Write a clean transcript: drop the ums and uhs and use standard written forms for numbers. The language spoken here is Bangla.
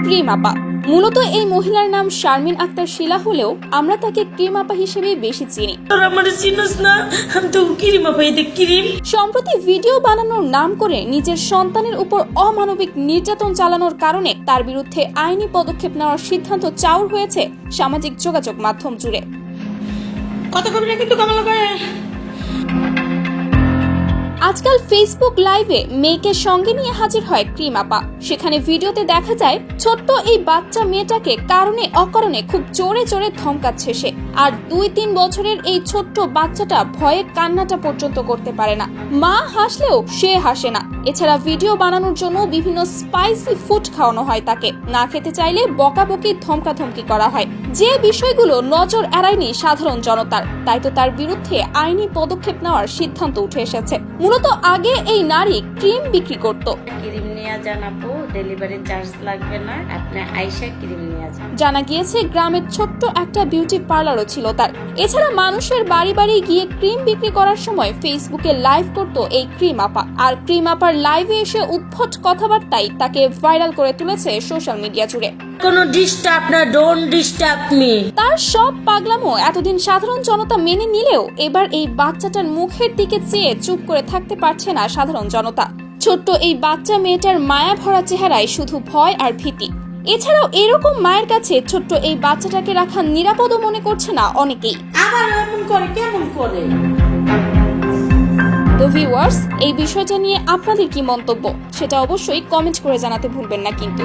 ক্রিম আপা। মূলত এই মহিলার নাম শারমিন আক্তার শিলা হলেও আমরা তাকে ক্রিম আপা হিসেবে বেশি চিনি। সম্প্রতি ভিডিও বানানোর নাম করে নিজের সন্তানের উপর অমানবিক নির্যাতন চালানোর কারণে তার বিরুদ্ধে আইনি পদক্ষেপ নেওয়ার সিদ্ধান্ত চাউর হয়েছে সামাজিক যোগাযোগ মাধ্যম জুড়ে। আজকাল ফেসবুক লাইভে মেয়েকে সঙ্গে নিয়ে হাজির হয় ক্রিম আপা। সেখানে ভিডিওতে দেখা যায় ছোট্ট এই বাচ্চা মেয়েটাকে কারণে অকারণে খুব জোরে জোরে ধমকাচ্ছে সে। আর 2-3 বছরের এই ছোট্ট বাচ্চাটা ভয়ে কান্নাটা পর্যন্ত করতে পারে না। মা হাসলেও সে হাসে না। এছাড়া ভিডিও বানানোর জন্য বিভিন্ন স্পাইসি ফুড খাওয়ানো হয় তাকে। না খেতে চাইলে বকাবকি ধমকাধমকি করা হয়, যে বিষয়গুলো নজর এড়ায়নি সাধারণ জনতার। তাই তো তার বিরুদ্ধে আইনি পদক্ষেপ নেওয়ার সিদ্ধান্ত উঠে এসেছে। মূলত আগে এই নারী ক্রিম বিক্রি করত। ক্রিম নিয়ে যান আপু, ডেলিভারি চার্জ লাগবে না, আপনি আইসা ক্রিম নিয়ে যান। জানা গিয়েছে গ্রামের ছোট্ট একটা বিউটি পার্লারও ছিল তার। এছাড়া মানুষের বাড়ি বাড়ি গিয়ে ক্রিম বিক্রি করার সময় ফেসবুকে লাইভ করত এই ক্রিম আপা। আর ক্রিম আপার লাইভে এসে উদ্ভট কথাবার্তায় তাকে ভাইরাল করে তুলেছে সোশ্যাল মিডিয়া জুড়ে। কোনো ডিস্টার্ব না, ডোন্ট ডিস্টার্ব মি। তার সব পাগলামো এতদিন সাধারণ জনতা মেনে নিলেও এবার এই বাচ্চাটার মুখের দিকে চেয়ে চুপ করে থাকতে পারছে না সাধারণ জনতা। ছোট্ট এই বাচ্চা মেয়েটার মায়া ভরা চেহারায় শুধু ভয় আর ভীতি। এছাড়াও এরকম মায়ের কাছে ছোট্ট এই বাচ্চাটাকে রাখা নিরাপদও মনে করছে না অনেকেই। আবার এমন করে কেমন করে? তো ভিউয়ার্স, এই বিষয়টা নিয়ে আপনাদের কি মন্তব্য সেটা অবশ্যই কমেন্ট করে জানাতে ভুলবেন না কিন্তু।